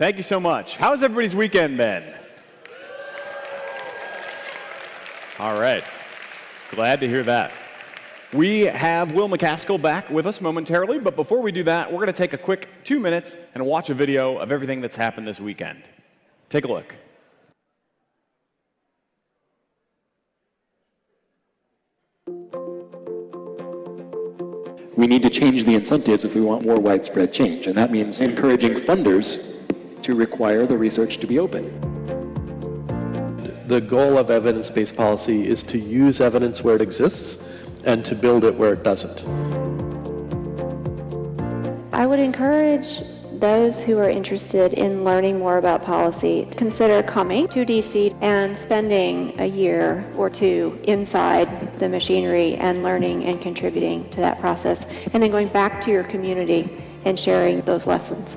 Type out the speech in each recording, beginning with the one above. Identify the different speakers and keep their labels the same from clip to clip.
Speaker 1: Thank you so much. How's everybody's weekend been? All right. Glad to hear that. We have Will MacAskill back with us momentarily, but before we do that, we're going to take a quick 2 minutes and watch a video of everything that's happened this weekend. Take a look.
Speaker 2: We need to change the incentives if we want more widespread change, and that means encouraging funders to require the research to be open.
Speaker 3: The goal of evidence-based policy is to use evidence where it exists and to build it where it doesn't.
Speaker 4: I would encourage those who are interested in learning more about policy, consider coming to DC and spending a year or two inside the machinery and learning and contributing to that process, and then going back to your community and sharing those lessons.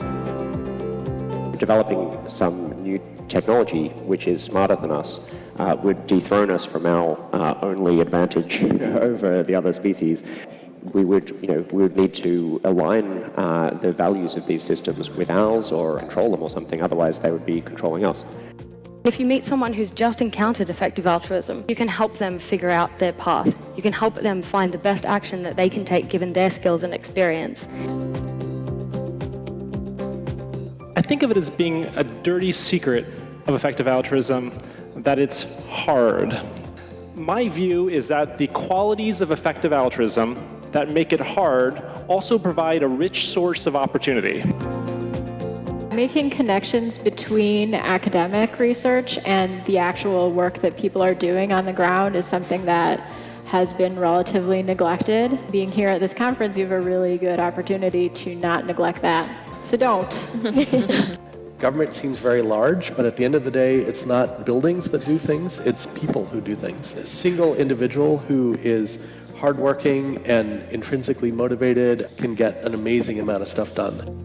Speaker 5: Developing some new technology which is smarter than us would dethrone us from our only advantage over the other species. We would need to align the values of these systems with ours or control them or something, otherwise they would be controlling us.
Speaker 6: If you meet someone who's just encountered effective altruism, you can help them figure out their path. You can help them find the best action that they can take given their skills and experience.
Speaker 7: I think of it as being a dirty secret of effective altruism, that it's hard. My view is that the qualities of effective altruism that make it hard also provide a rich source of opportunity.
Speaker 8: Making connections between academic research and the actual work that people are doing on the ground is something that has been relatively neglected. Being here at this conference, you have a really good opportunity to not neglect that. So don't.
Speaker 3: Government seems very large, but at the end of the day, it's not buildings that do things, it's people who do things. A single individual who is hardworking and intrinsically motivated can get an amazing amount of stuff done.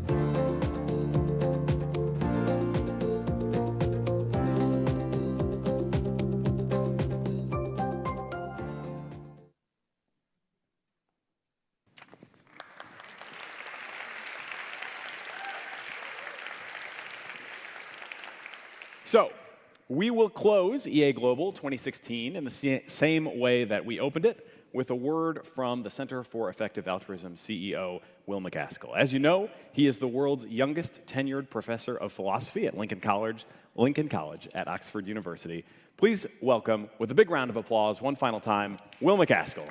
Speaker 1: So, we will close EA Global 2016 in the same way that we opened it, with a word from the Center for Effective Altruism CEO, Will MacAskill. As you know, he is the world's youngest tenured professor of philosophy at Lincoln College at Oxford University. Please welcome, with a big round of applause, one final time, Will MacAskill.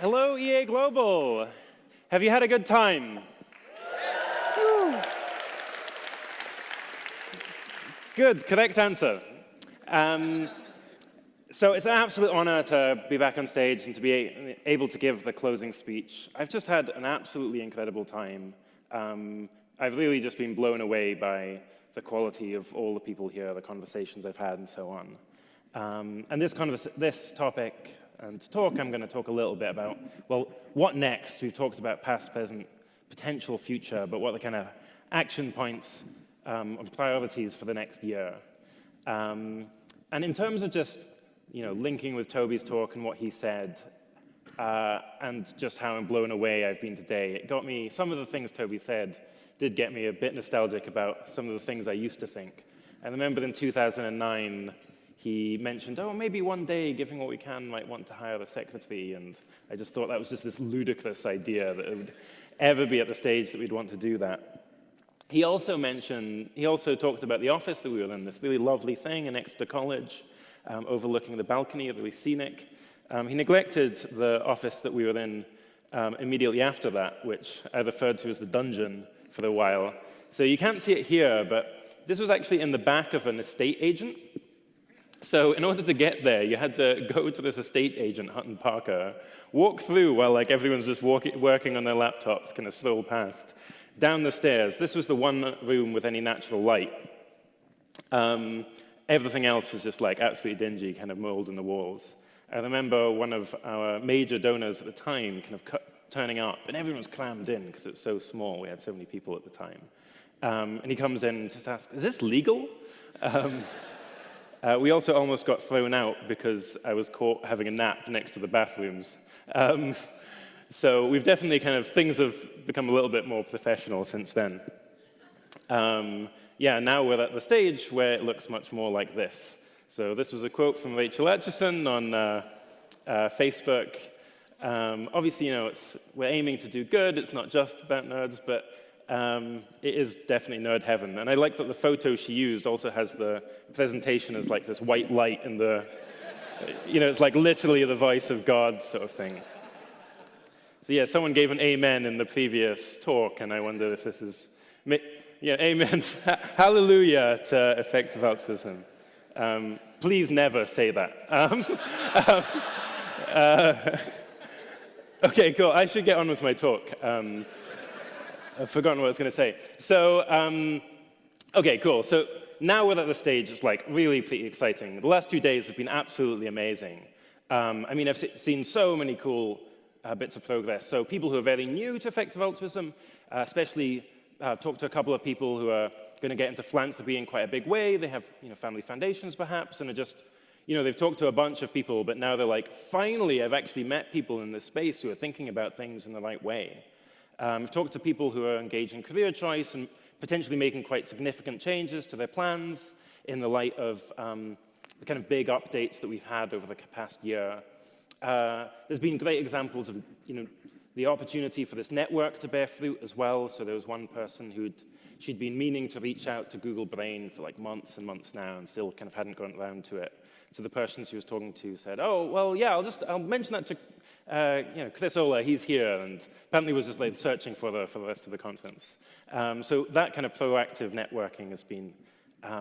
Speaker 7: Hello, EA Global. Have you had a good time? Good, correct answer. So it's an absolute honor to be back on stage and to be able to give the closing speech. I've just had an absolutely incredible time. I've really just been blown away by the quality of all the people here, the conversations I've had, and so on. And this topic and talk, I'm going to talk a little bit about, well, what next? We've talked about past, present, potential future, but what are the kind of action points and priorities for the next year? And in terms of just, linking with Toby's talk and what he said, and just how I'm blown away I've been today, it got me, some of the things Toby said did get me a bit nostalgic about some of the things I used to think. I remember in 2009, he mentioned, maybe one day, given what we can, might want to hire a secretary, and I just thought that was just this ludicrous idea that it would ever be at the stage that we'd want to do that. He also talked about the office that we were in, this really lovely thing in Exeter College, overlooking the balcony, really scenic. He neglected the office that we were in immediately after that, which I referred to as the dungeon for a while. So you can't see it here, but this was actually in the back of an estate agent. So in order to get there, you had to go to this estate agent, Hutton Parker, walk through while everyone's just working on their laptops, kind of stroll past, down the stairs. This was the one room with any natural light. Everything else was just absolutely dingy, kind of mold in the walls. I remember one of our major donors at the time kind of turning up, and everyone was crammed in because it was so small. We had so many people at the time. And he comes in and just asks, "Is this legal?" We also almost got thrown out because I was caught having a nap next to the bathrooms. So we've definitely things have become a little bit more professional since then. Yeah, now we're at the stage where it looks much more like this. So this was a quote from Rachel Atchison on Facebook. Obviously, we're aiming to do good. It's not just about nerds, but it is definitely nerd heaven. And I like that the photo she used also has the presentation as like this white light in the, it's like literally the voice of God sort of thing. So yeah, someone gave an amen in the previous talk, and I wonder if this is, yeah, amen, hallelujah to effective altruism. Please never say that. Okay, cool. I should get on with my talk. I've forgotten what I was going to say. So, okay, cool. So now we're at the stage it's like really pretty exciting. The last 2 days have been absolutely amazing. I mean, I've seen so many cool bits of progress. So people who are very new to effective altruism, especially talked to a couple of people who are going to get into philanthropy in quite a big way. They have, family foundations perhaps, and are just, they've talked to a bunch of people, but now they're like, finally, I've actually met people in this space who are thinking about things in the right way. I've talked to people who are engaged in career choice and potentially making quite significant changes to their plans in the light of the kind of big updates that we've had over the past year. There's been great examples of, the opportunity for this network to bear fruit as well. So there was one person she'd been meaning to reach out to Google Brain for like months and months now and still kind of hadn't gotten around to it. So the person she was talking to said, oh, well, yeah, I'll mention that to Chris Ola, he's here, and apparently was just like searching for the rest of the conference. So that kind of proactive networking has been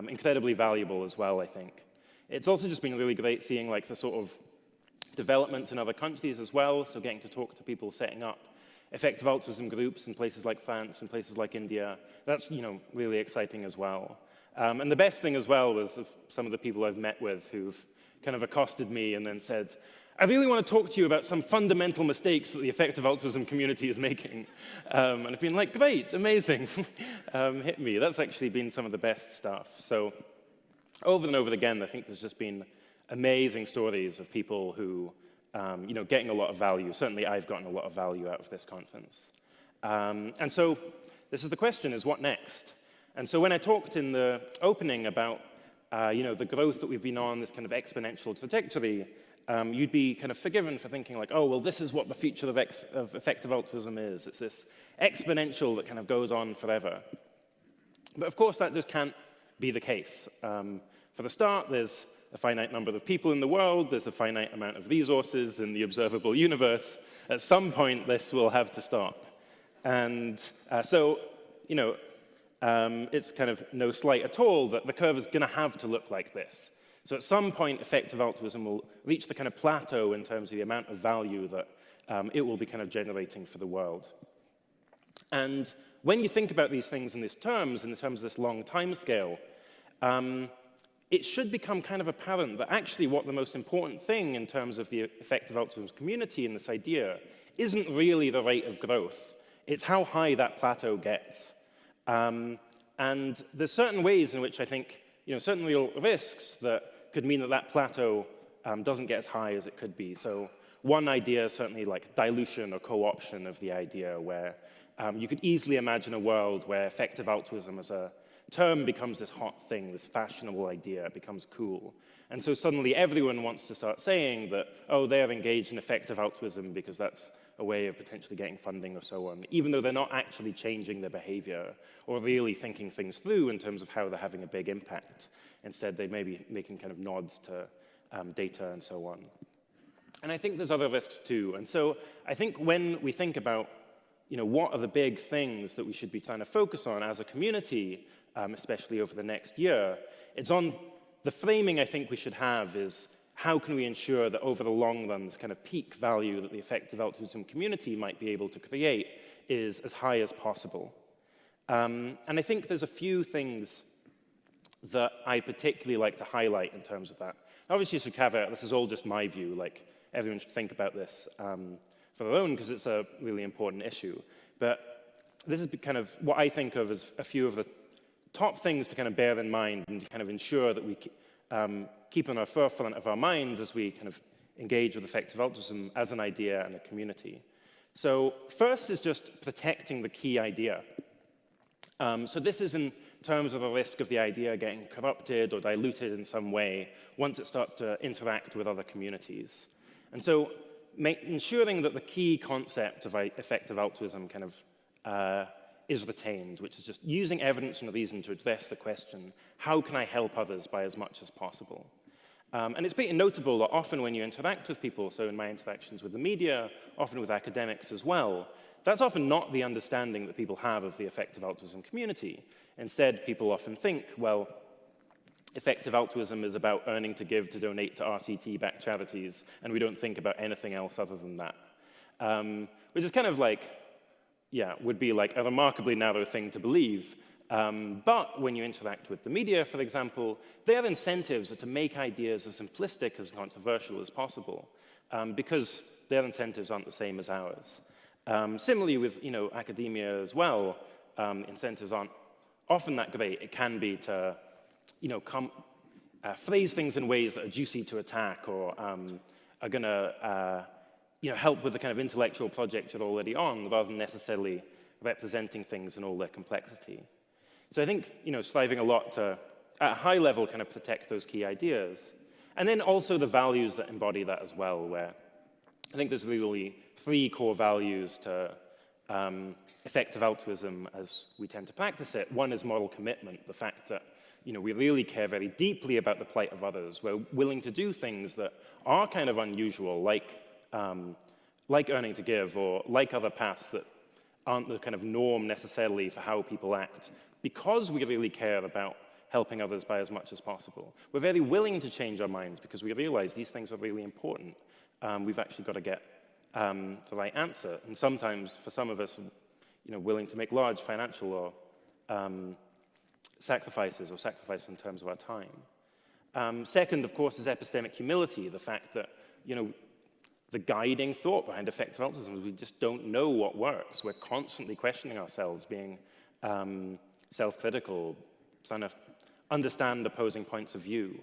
Speaker 7: incredibly valuable as well, I think. It's also just been really great seeing like the sort of developments in other countries as well, so getting to talk to people setting up effective altruism groups in places like France and places like India. That's, really exciting as well. And the best thing as well was of some of the people I've met with who've kind of accosted me and then said, I really want to talk to you about some fundamental mistakes that the effective altruism community is making. And I've been like, great, amazing, hit me. That's actually been some of the best stuff. So over and over again, I think there's just been amazing stories of people who, getting a lot of value. Certainly I've gotten a lot of value out of this conference. And so this is the question, is what next? And so when I talked in the opening about, the growth that we've been on, this kind of exponential trajectory, you'd be kind of forgiven for thinking like, oh, well, this is what the future of effective altruism is. It's this exponential that kind of goes on forever. But of course, that just can't be the case. For the start, there's a finite number of people in the world. There's a finite amount of resources in the observable universe. At some point, this will have to stop. And so, it's kind of no slight at all that the curve is going to have to look like this. So at some point, effective altruism will reach the kind of plateau in terms of the amount of value that it will be kind of generating for the world. And when you think about these things in terms of this long time scale, it should become kind of apparent that actually what the most important thing in terms of the effective altruism community in this idea isn't really the rate of growth. It's how high that plateau gets. And there's certain ways in which I think, certain real risks that could mean that plateau doesn't get as high as it could be. So one idea is certainly like dilution or co-option of the idea, where you could easily imagine a world where effective altruism as a term becomes this hot thing, this fashionable idea, it becomes cool. And so suddenly everyone wants to start saying that, oh, they're engaged in effective altruism because that's a way of potentially getting funding or so on, even though they're not actually changing their behavior or really thinking things through in terms of how they're having a big impact. Instead, they may be making kind of nods to data and so on. And I think there's other risks too. And so I think when we think about, what are the big things that we should be trying to focus on as a community, especially over the next year, it's on the framing I think we should have is how can we ensure that over the long run, this kind of peak value that the effective altruism community might be able to create is as high as possible. And I think there's a few things that I particularly like to highlight in terms of that. Obviously, I should caveat, this is all just my view, like everyone should think about this for their own because it's a really important issue. But this is kind of what I think of as a few of the top things to kind of bear in mind and to kind of ensure that we keep on our forefront of our minds as we kind of engage with effective altruism as an idea and a community. So first is just protecting the key idea. So this is in terms of the risk of the idea getting corrupted or diluted in some way once it starts to interact with other communities. And so ensuring that the key concept of effective altruism kind of is retained, which is just using evidence and reason to address the question, how can I help others by as much as possible? And it's pretty notable that often when you interact with people, so in my interactions with the media, often with academics as well, that's often not the understanding that people have of the effective altruism community. Instead, people often think, well, effective altruism is about earning to give to donate to RCT-backed charities, and we don't think about anything else other than that. Which is kind of like, yeah, would be like a remarkably narrow thing to believe. But when you interact with the media, for example, their incentives are to make ideas as simplistic, as controversial as possible, because their incentives aren't the same as ours. Similarly with academia as well, incentives aren't often that great. It can be to phrase things in ways that are juicy to attack or are going to help with the kind of intellectual project you're already on, rather than necessarily representing things in all their complexity. So I think striving a lot to, at a high level, kind of protect those key ideas. And then also the values that embody that as well, where I think there's really 3 core values to effective altruism as we tend to practice it. One is moral commitment, the fact that we really care very deeply about the plight of others. We're willing to do things that are kind of unusual, like earning to give, or like other paths that aren't the kind of norm necessarily for how people act, because we really care about helping others by as much as possible. We're very willing to change our minds because we realize these things are really important. We've actually got to get the right answer. And sometimes, for some of us, willing to make large financial or sacrifices in terms of our time. Second, of course, is epistemic humility, the fact that, the guiding thought behind effective altruism is we just don't know what works. We're constantly questioning ourselves, being self-critical, trying to understand opposing points of view,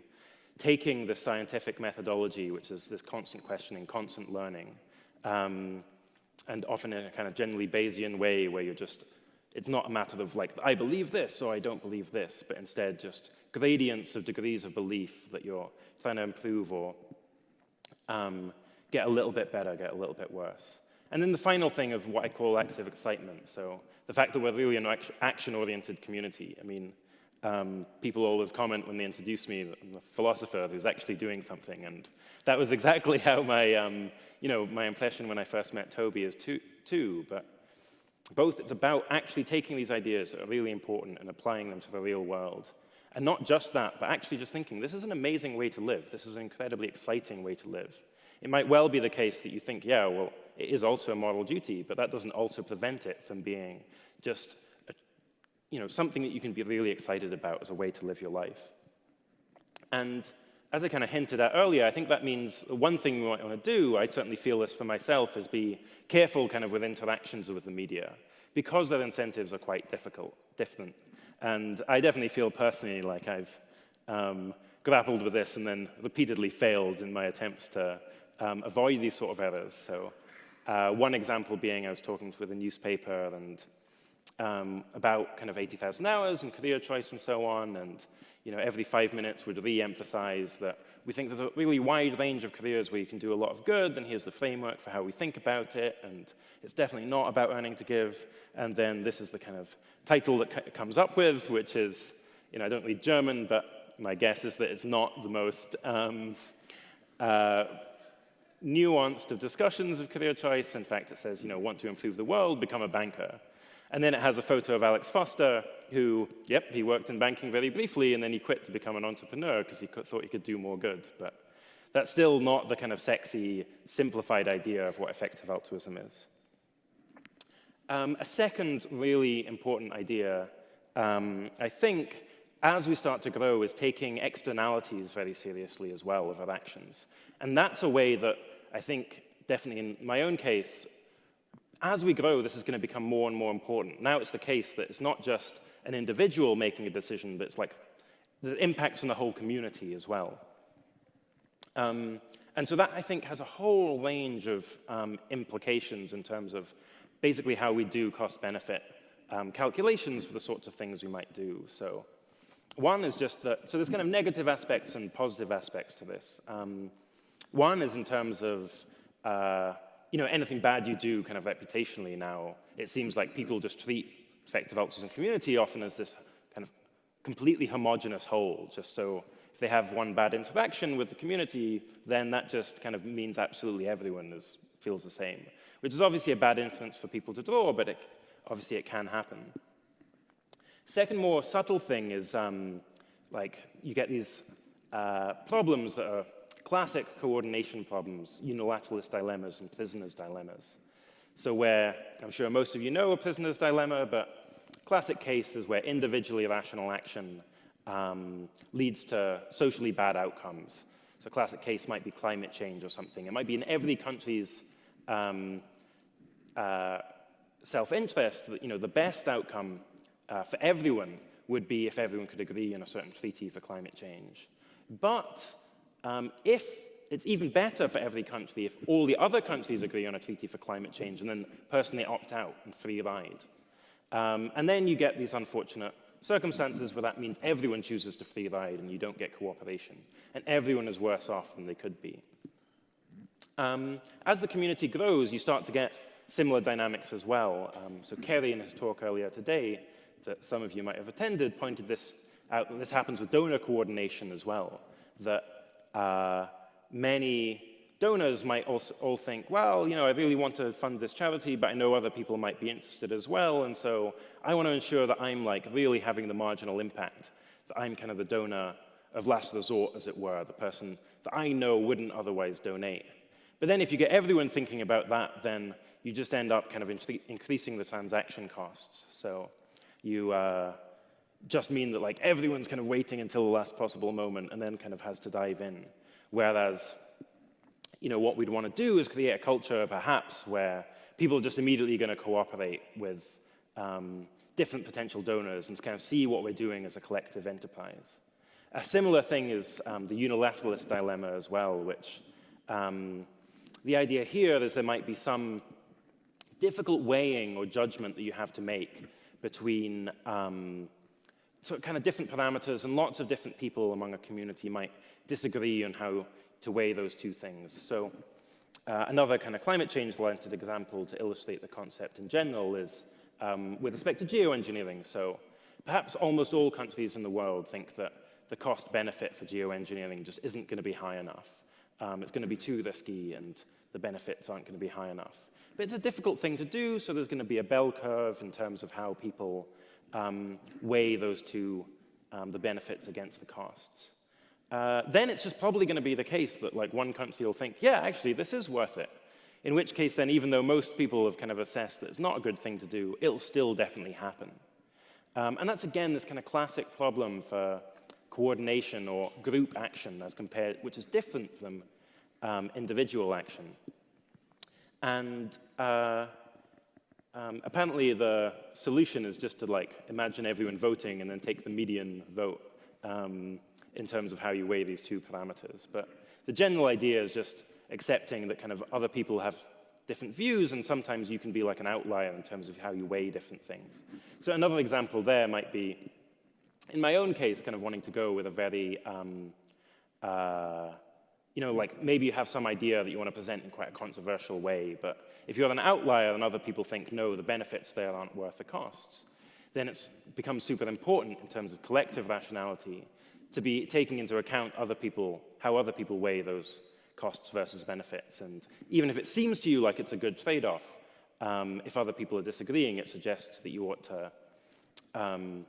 Speaker 7: taking the scientific methodology, which is this constant questioning, constant learning, and often in a kind of generally Bayesian way where it's not a matter of like, I believe this or I don't believe this, but instead just gradients of degrees of belief that you're trying to improve or get a little bit better, get a little bit worse. And then the final thing of what I call active excitement. So the fact that we're really an action-oriented community. I mean, people always comment when they introduce me, I'm a philosopher who's actually doing something. And that was exactly how my, my impression when I first met Toby is too. But both, it's about actually taking these ideas that are really important and applying them to the real world. And not just that, but actually just thinking, this is an amazing way to live. This is an incredibly exciting way to live. It might well be the case that you think, yeah, well, it is also a moral duty, but that doesn't also prevent it from being just something that you can be really excited about as a way to live your life. And as I kind of hinted at earlier, I think that means the one thing we might want to do, I certainly feel this for myself, is be careful kind of with interactions with the media, because their incentives are quite different. And I definitely feel personally like I've grappled with this and then repeatedly failed in my attempts to avoid these sort of errors. So one example being I was talking with a newspaper and about kind of 80,000 hours and career choice and so on, and every 5 minutes would re-emphasize that we think there's a really wide range of careers where you can do a lot of good, and here's the framework for how we think about it, and it's definitely not about earning to give. And then this is the kind of title that it comes up with, which is, I don't read German, but my guess is that it's not the most nuanced of discussions of career choice. In fact, it says, want to improve the world, become a banker. And then it has a photo of Alex Foster, who, he worked in banking very briefly, and then he quit to become an entrepreneur because he thought he could do more good. But that's still not the kind of sexy, simplified idea of what effective altruism is. A second really important idea, I think, as we start to grow, is taking externalities very seriously as well of our actions. And that's a way that I think, definitely in my own case, as we grow, this is going to become more and more important. Now it's the case that it's not just an individual making a decision, but it's like the impacts on the whole community as well. And so that, I think, has a whole range of implications in terms of basically how we do cost-benefit calculations for the sorts of things we might do. So one is just that, so there's kind of negative aspects and positive aspects to this. One is in terms of, anything bad you do kind of reputationally now, it seems like people just treat effective altruism community often as this kind of completely homogenous whole, just so if they have one bad interaction with the community, then that just kind of means absolutely everyone feels the same, which is obviously a bad inference for people to draw, but obviously it can happen. Second, more subtle thing is like you get these problems that are classic coordination problems, unilateralist dilemmas and prisoners' dilemmas. So where, I'm sure most of you know a prisoner's dilemma, but classic case is where individually rational action leads to socially bad outcomes. So a classic case might be climate change or something. It might be in every country's self-interest that the best outcome for everyone would be if everyone could agree on a certain treaty for climate change. But if it's even better for every country if all the other countries agree on a treaty for climate change and then personally opt out and free ride. And then you get these unfortunate circumstances where that means everyone chooses to free ride and you don't get cooperation. And everyone is worse off than they could be. As the community grows, you start to get similar dynamics as well. So Kerry, in his talk earlier today, that some of you might have attended, pointed this out, that this happens with donor coordination as well, that many donors might also all think, well, I really want to fund this charity, but I know other people might be interested as well, and so I want to ensure that I'm like really having the marginal impact, that I'm kind of the donor of last resort, as it were, the person that I know wouldn't otherwise donate. But then if you get everyone thinking about that, then you just end up kind of increasing the transaction costs. So you just mean that like everyone's kind of waiting until the last possible moment and then kind of has to dive in. Whereas, what we'd want to do is create a culture perhaps where people are just immediately going to cooperate with different potential donors and kind of see what we're doing as a collective enterprise. A similar thing is the unilateralist dilemma as well, which the idea here is there might be some difficult weighing or judgment that you have to make between so kind of different parameters, and lots of different people among a community might disagree on how to weigh those two things. So another kind of climate change-related example to illustrate the concept in general is with respect to geoengineering. So perhaps almost all countries in the world think that the cost-benefit for geoengineering just isn't going to be high enough. It's going to be too risky, and the benefits aren't going to be high enough. But it's a difficult thing to do, so there's going to be a bell curve in terms of how people weigh those two, the benefits against the costs. Then it's just probably going to be the case that like one country will think, yeah, actually, this is worth it. In which case then, even though most people have kind of assessed that it's not a good thing to do, it'll still definitely happen. And that's, again, this kind of classic problem for coordination or group action as compared, which is different from individual action. And apparently the solution is just to like imagine everyone voting and then take the median vote in terms of how you weigh these two parameters. But the general idea is just accepting that kind of other people have different views, and sometimes you can be like an outlier in terms of how you weigh different things. So another example there might be, in my own case, kind of wanting to go with a very, like maybe you have some idea that you want to present in quite a controversial way, but if you're an outlier and other people think, no, the benefits there aren't worth the costs, then it's becomes super important in terms of collective rationality to be taking into account how other people weigh those costs versus benefits. And even if it seems to you like it's a good trade-off, if other people are disagreeing, it suggests that you ought to kind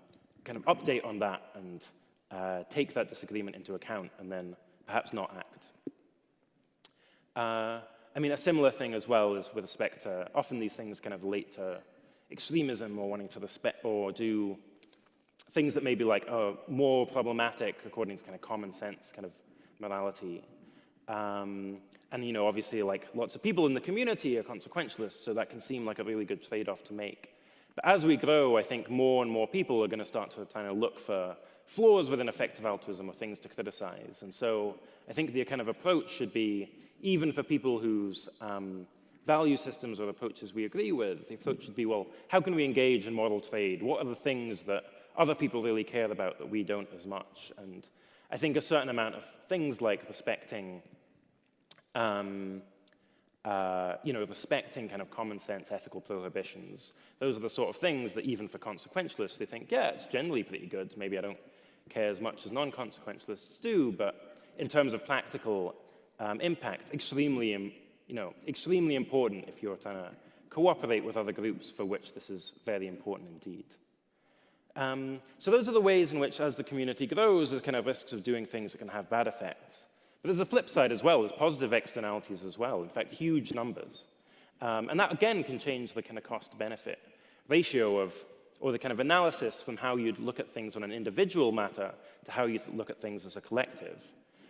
Speaker 7: of update on that and take that disagreement into account and then perhaps not act. I mean, a similar thing as well is with respect to, often these things kind of relate to extremism or wanting to respect or do things that may be like more problematic according to kind of common sense kind of morality. And obviously like lots of people in the community are consequentialists, so that can seem like a really good trade-off to make. But as we grow, I think more and more people are going to start to kind of look for flaws within effective altruism or things to criticize. And so I think the kind of approach should be, even for people whose value systems or approaches we agree with, the approach should be, well, how can we engage in moral trade? What are the things that other people really care about that we don't as much? And I think a certain amount of things like respecting, respecting kind of common sense ethical prohibitions, those are the sort of things that even for consequentialists, they think, yeah, it's generally pretty good. Maybe I don't care as much as non-consequentialists do, but in terms of practical impact, extremely important if you're trying to cooperate with other groups for which this is very important indeed. So those are the ways in which, as the community grows, there's kind of risks of doing things that can have bad effects. But there's a flip side as well. There's positive externalities as well, in fact, huge numbers. And that, again, can change the kind of cost-benefit ratio of, or the kind of analysis from how you'd look at things on an individual matter to how you look at things as a collective.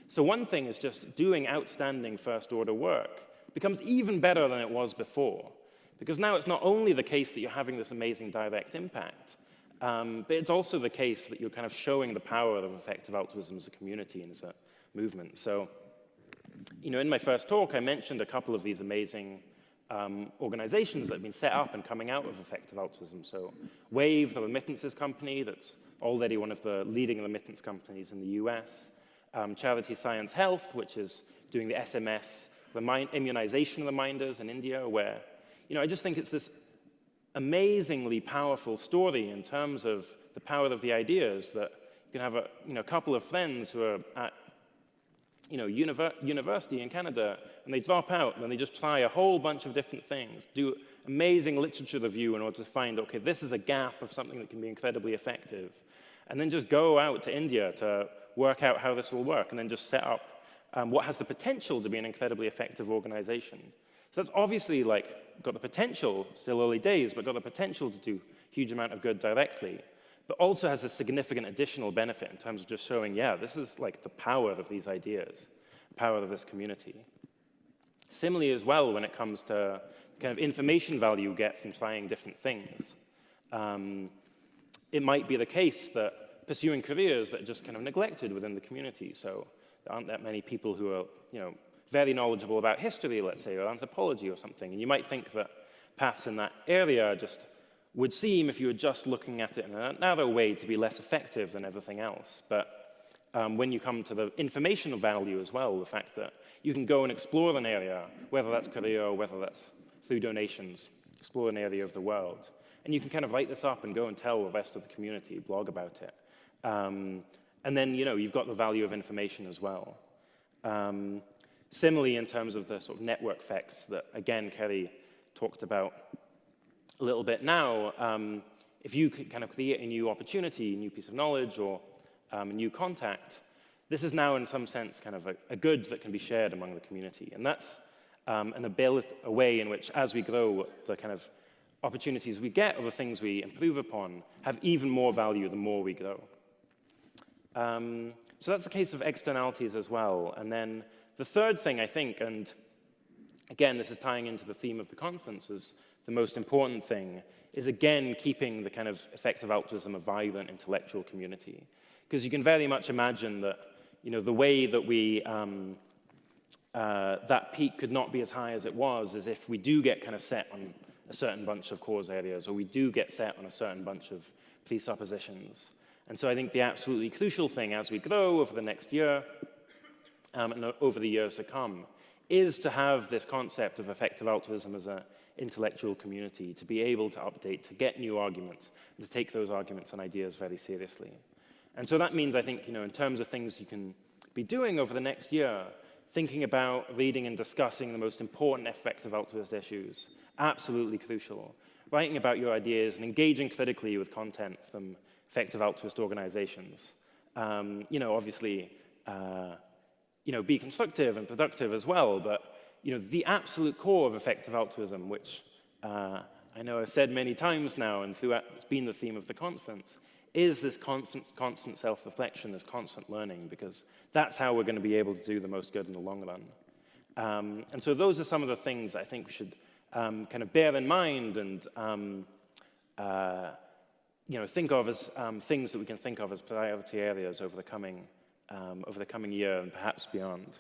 Speaker 7: So one thing is just doing outstanding first-order work becomes even better than it was before. Because now it's not only the case that you're having this amazing direct impact, but it's also the case that you're kind of showing the power of effective altruism as a community and as a movement. So, in my first talk, I mentioned a couple of these amazing organizations that have been set up and coming out of effective altruism. So Wave, the remittances company, that's already one of the leading remittance companies in the US. Charity Science Health, which is doing the SMS immunization reminders in India, where, I just think it's this amazingly powerful story in terms of the power of the ideas that you can have a couple of friends who are at university in Canada, and they drop out, and then they just try a whole bunch of different things, do amazing literature review in order to find, okay, this is a gap of something that can be incredibly effective, and then just go out to India to work out how this will work, and then just set up what has the potential to be an incredibly effective organization. So that's obviously got the potential, still early days, but got the potential to do a huge amount of good directly, but also has a significant additional benefit in terms of just showing, yeah, this is the power of these ideas, the power of this community. Similarly as well, when it comes to kind of information value you get from trying different things, it might be the case that pursuing careers that are just kind of neglected within the community. So there aren't that many people who are, very knowledgeable about history, let's say, or anthropology or something. And you might think that paths in that area just would seem, if you were just looking at it in another way, to be less effective than everything else. But when you come to the informational value as well, the fact that you can go and explore an area, whether that's career or whether that's through donations, explore an area of the world. And you can kind of write this up and go and tell the rest of the community, blog about it. And then, you've got the value of information as well. Similarly, in terms of the sort of network effects that, again, Kerry talked about a little bit now, if you could kind of create a new opportunity, a new piece of knowledge, or a new contact, this is now, in some sense, kind of a good that can be shared among the community. And that's a way in which, as we grow, the kind of opportunities we get or the things we improve upon have even more value the more we grow. So that's the case of externalities as well. And then the third thing, I think, and again, this is tying into the theme of the conference, is the most important thing, is again keeping the kind of effective altruism a vibrant intellectual community. Because you can very much imagine that, the way that we, that peak could not be as high as it was is if we do get kind of set on a certain bunch of cause areas, or we do get set on a certain bunch of presuppositions. And so I think the absolutely crucial thing as we grow over the next year, and over the years to come, is to have this concept of effective altruism as an intellectual community, to be able to update, to get new arguments, and to take those arguments and ideas very seriously. And so that means, I think, in terms of things you can be doing over the next year, thinking about reading and discussing the most important effective altruist issues, absolutely crucial. Writing about your ideas and engaging critically with content from effective altruist organizations. Obviously, be constructive and productive as well, but the absolute core of effective altruism, which I know I've said many times now, and throughout it's been the theme of the conference, is this constant self-reflection, this constant learning, because that's how we're going to be able to do the most good in the long run. And so those are some of the things that I think we should kind of bear in mind and think of as things that we can think of as priority areas over the coming year and perhaps beyond.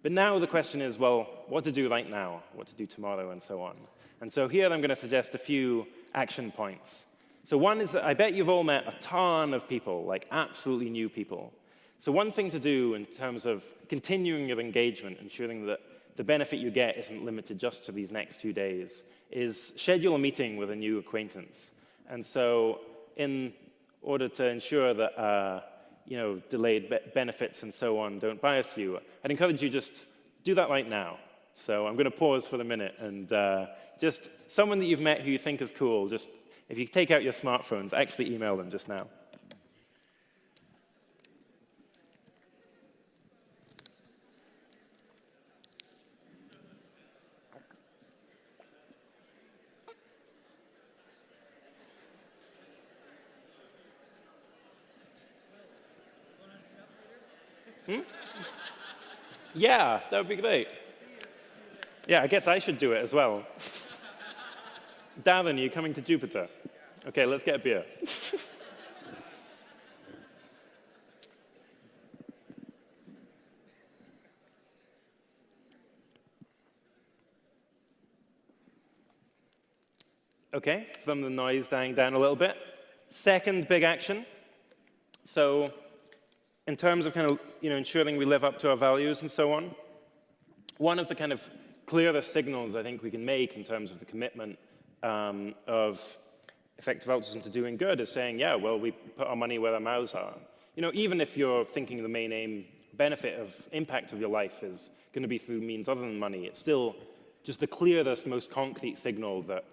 Speaker 7: But now the question is, well, what to do right now, what to do tomorrow, and so on. And so here I'm going to suggest a few action points. So one is that I bet you've all met a ton of people, like absolutely new people. So one thing to do in terms of continuing your engagement, ensuring that the benefit you get isn't limited just to these next 2 days, is schedule a meeting with a new acquaintance. And so in order to ensure that delayed benefits and so on don't bias you, I'd encourage you just do that right now. So I'm going to pause for a minute and just someone that you've met who you think is cool, just if you take out your smartphones, actually email them just now. Yeah, that would be great. Yeah, I guess I should do it as well. Darren, are you coming to Jupiter? Okay, let's get a beer. Okay, from the noise dying down a little bit. Second big action. So in terms of kind of ensuring we live up to our values and so on, one of the kind of clearest signals I think we can make in terms of the commitment of effective altruism to doing good is saying, yeah, well, we put our money where our mouths are. Even if you're thinking the main aim, benefit of impact of your life is going to be through means other than money, it's still just the clearest, most concrete signal that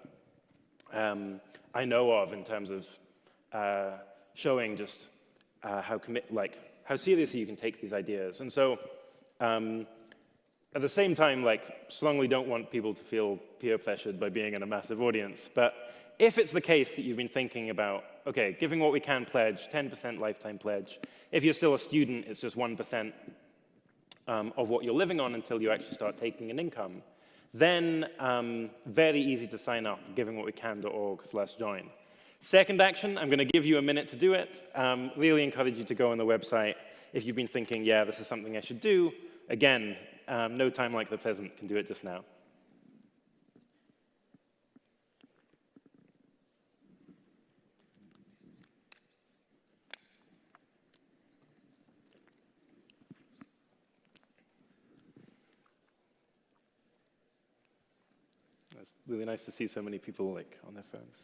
Speaker 7: I know of in terms of showing just how seriously you can take these ideas. And so at the same time, strongly don't want people to feel peer pressured by being in a massive audience. But if it's the case that you've been thinking about, okay, giving what we can pledge, 10% lifetime pledge. If you're still a student, it's just 1% of what you're living on until you actually start taking an income. Then very easy to sign up, givingwhatwecan.org/join. Second action, I'm going to give you a minute to do it. Really encourage you to go on the website if you've been thinking, yeah, this is something I should do. Again, no time like the present, can do it just now. It's really nice to see so many people on their phones.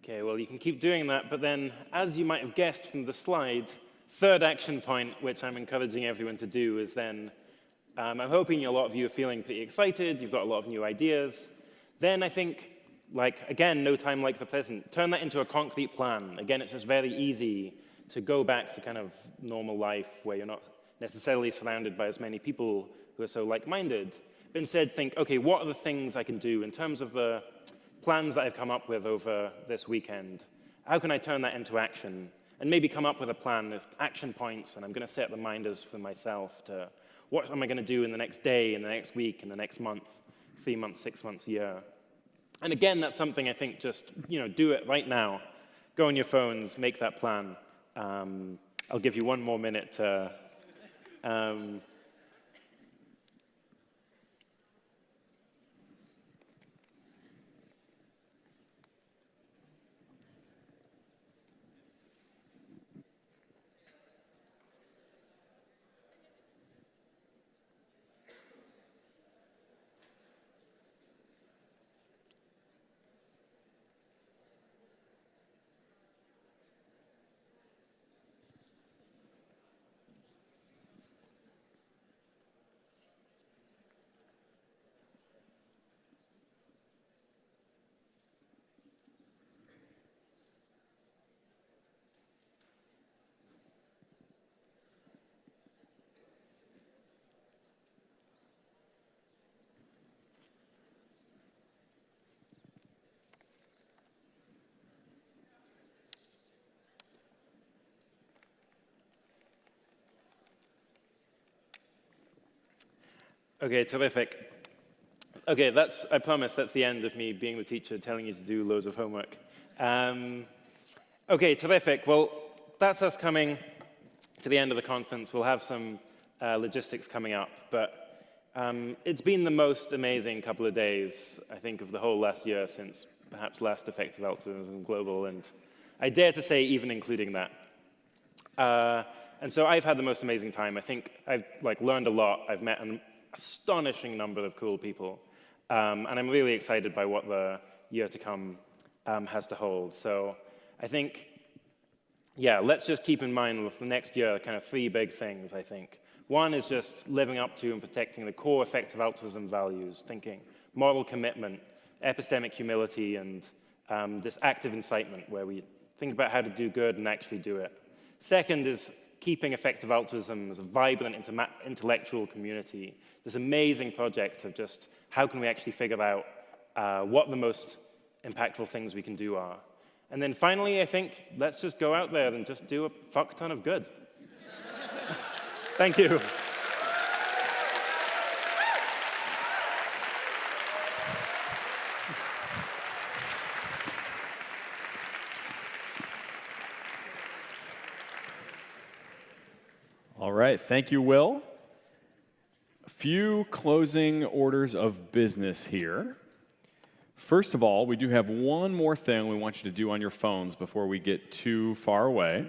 Speaker 7: Okay, well, you can keep doing that, but then, as you might have guessed from the slide, third action point, which I'm encouraging everyone to do, is then, I'm hoping a lot of you are feeling pretty excited, you've got a lot of new ideas. Then I think, again, no time like the present. Turn that into a concrete plan. Again, it's just very easy to go back to kind of normal life where you're not necessarily surrounded by as many people who are so like-minded, but instead think, okay, what are the things I can do in terms of the plans that I've come up with over this weekend? How can I turn that into action? And maybe come up with a plan of action points, and I'm going to set reminders for myself to what am I going to do in the next day, in the next week, in the next month, 3 months, 6 months, year. And again, that's something I think just, do it right now. Go on your phones, make that plan. I'll give you one more minute to Okay, terrific. Okay, I promise that's the end of me being the teacher telling you to do loads of homework. Okay, terrific. Well, that's us coming to the end of the conference. We'll have some logistics coming up, but it's been the most amazing couple of days, I think, of the whole last year since perhaps last Effective Altruism Global, and I dare to say even including that. And so I've had the most amazing time. I think I've learned a lot. I've met an astonishing number of cool people, and I'm really excited by what the year to come has to hold. So I think, yeah, let's just keep in mind with the next year kind of 3 big things, I think. One is just living up to and protecting the core effective altruism values, thinking moral commitment, epistemic humility, and this active incitement where we think about how to do good and actually do it. Second is keeping effective altruism as a vibrant intellectual community. This amazing project of just how can we actually figure out what the most impactful things we can do are. And then finally, I think, let's just go out there and just do a fuck ton of good. Thank you.
Speaker 1: All right, thank you, Will. A few closing orders of business here. First of all, we do have one more thing we want you to do on your phones before we get too far away,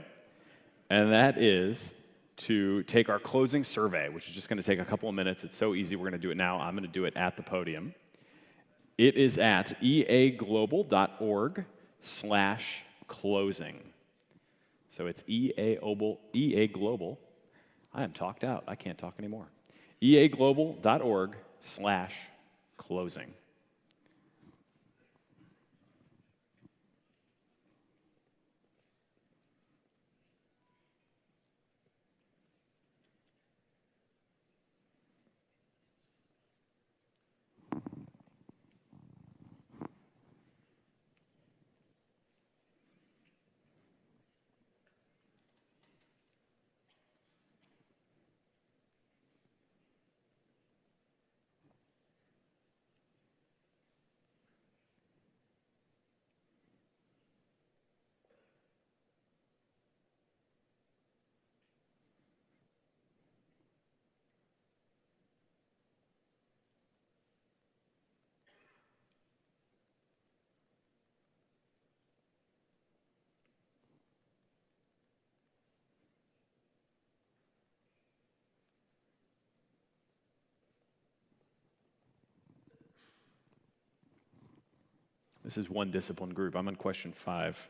Speaker 1: and that is to take our closing survey, which is just going to take a couple of minutes. It's so easy. We're going to do it now. I'm going to do it at the podium. It is at eaglobal.org/closing. So it's EA Global. I am talked out. I can't talk anymore. eaglobal.org/closing. This is one discipline group. I'm on question 5.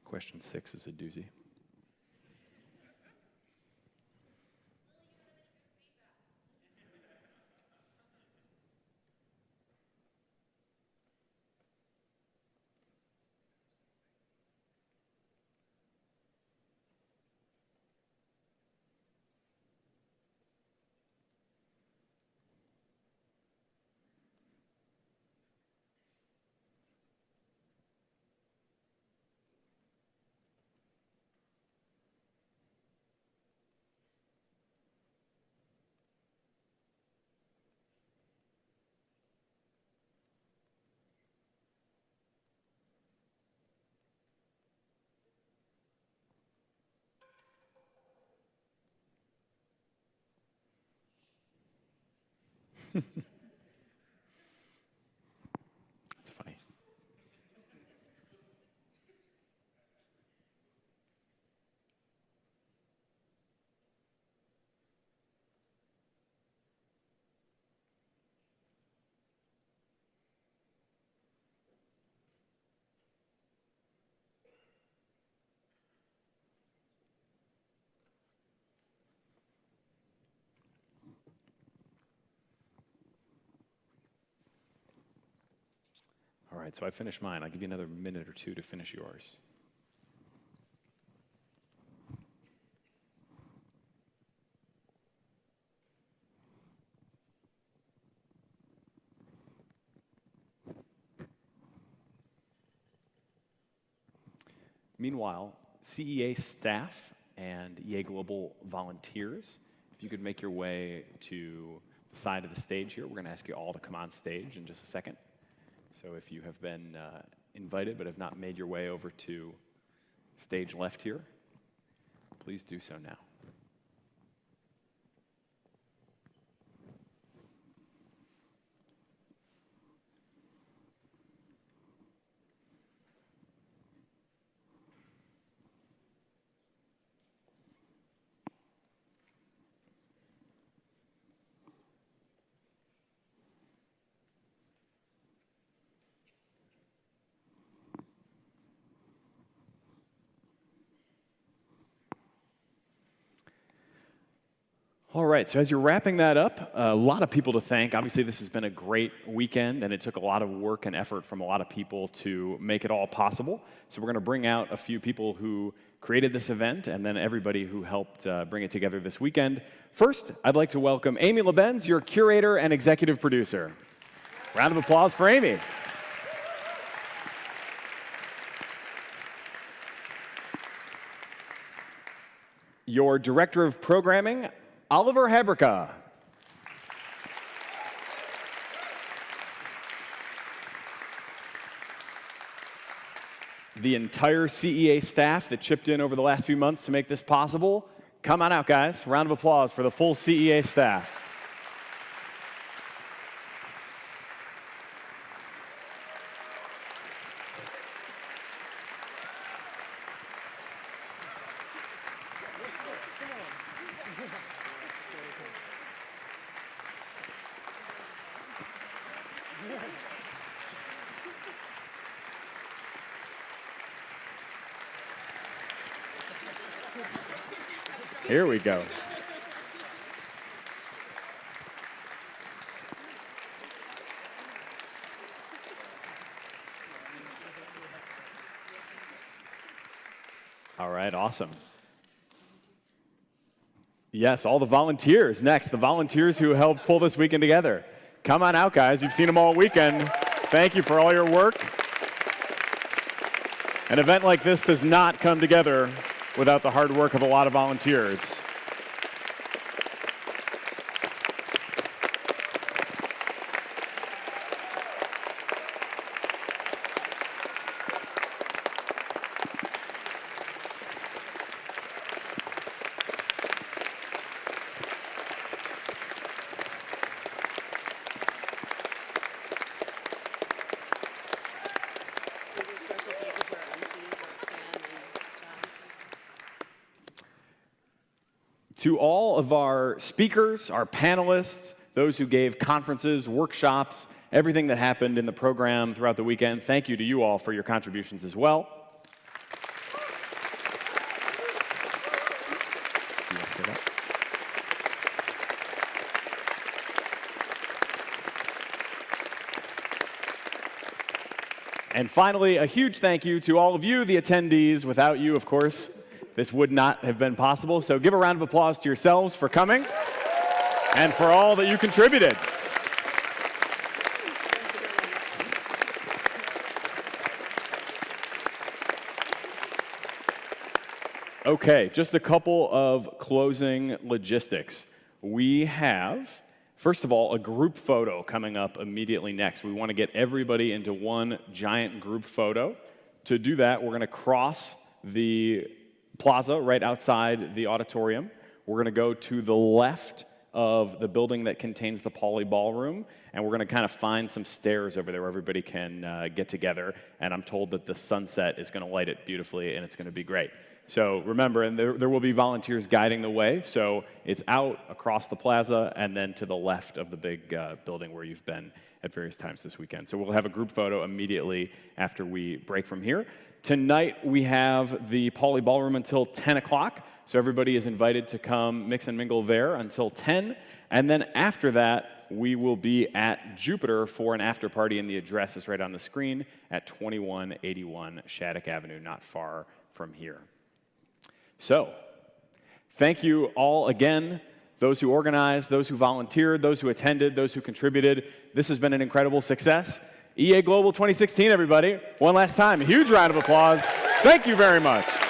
Speaker 1: Question 6 is a doozy. That's funny. All right, so I finished mine. I'll give you another minute or two to finish yours. Meanwhile, CEA staff and EA Global volunteers, if you could make your way to the side of the stage here, we're going to ask you all to come on stage in just a second. So if you have been invited but have not made your way over to stage left here, please do so now. All right, so as you're wrapping that up, a lot of people to thank. Obviously, this has been a great weekend, and it took a lot of work and effort from a lot of people to make it all possible. So we're going to bring out a few people who created this event, and then everybody who helped bring it together this weekend. First, I'd like to welcome Amy Lebenz, your curator and executive producer. Round of applause for Amy. Your director of programming, Oliver Hebrika. The entire CEA staff that chipped in over the last few months to make this possible. Come on out, guys. Round of applause for the full CEA staff. Here we go. All right, awesome. Yes, all the volunteers. Next, the volunteers who helped pull this weekend together. Come on out, guys. You've seen them all weekend. Thank you for all your work. An event like this does not come together without the hard work of a lot of volunteers. To all of our speakers, our panelists, those who gave conferences, workshops, everything that happened in the program throughout the weekend, thank you to you all for your contributions as well. And finally, a huge thank you to all of you, the attendees. Without you, of course, this would not have been possible. So give a round of applause to yourselves for coming and for all that you contributed. Okay, just a couple of closing logistics. We have, first of all, a group photo coming up immediately next. We want to get everybody into one giant group photo. To do that, we're going to cross the plaza right outside the auditorium. We're going to go to the left of the building that contains the Pauley Ballroom, and we're going to kind of find some stairs over there where everybody can get together. And I'm told that the sunset is going to light it beautifully, and it's going to be great. So remember, and there will be volunteers guiding the way, so it's out across the plaza and then to the left of the big building where you've been at various times this weekend. So we'll have a group photo immediately after we break from here. Tonight we have the Pauley Ballroom until 10 o'clock, so everybody is invited to come mix and mingle there until 10. And then after that, we will be at Jupiter for an after party, and the address is right on the screen at 2181 Shattuck Avenue, not far from here. So, thank you all again, those who organized, those who volunteered, those who attended, those who contributed. This has been an incredible success. EA Global 2016, everybody. One last time, a huge round of applause. Thank you very much.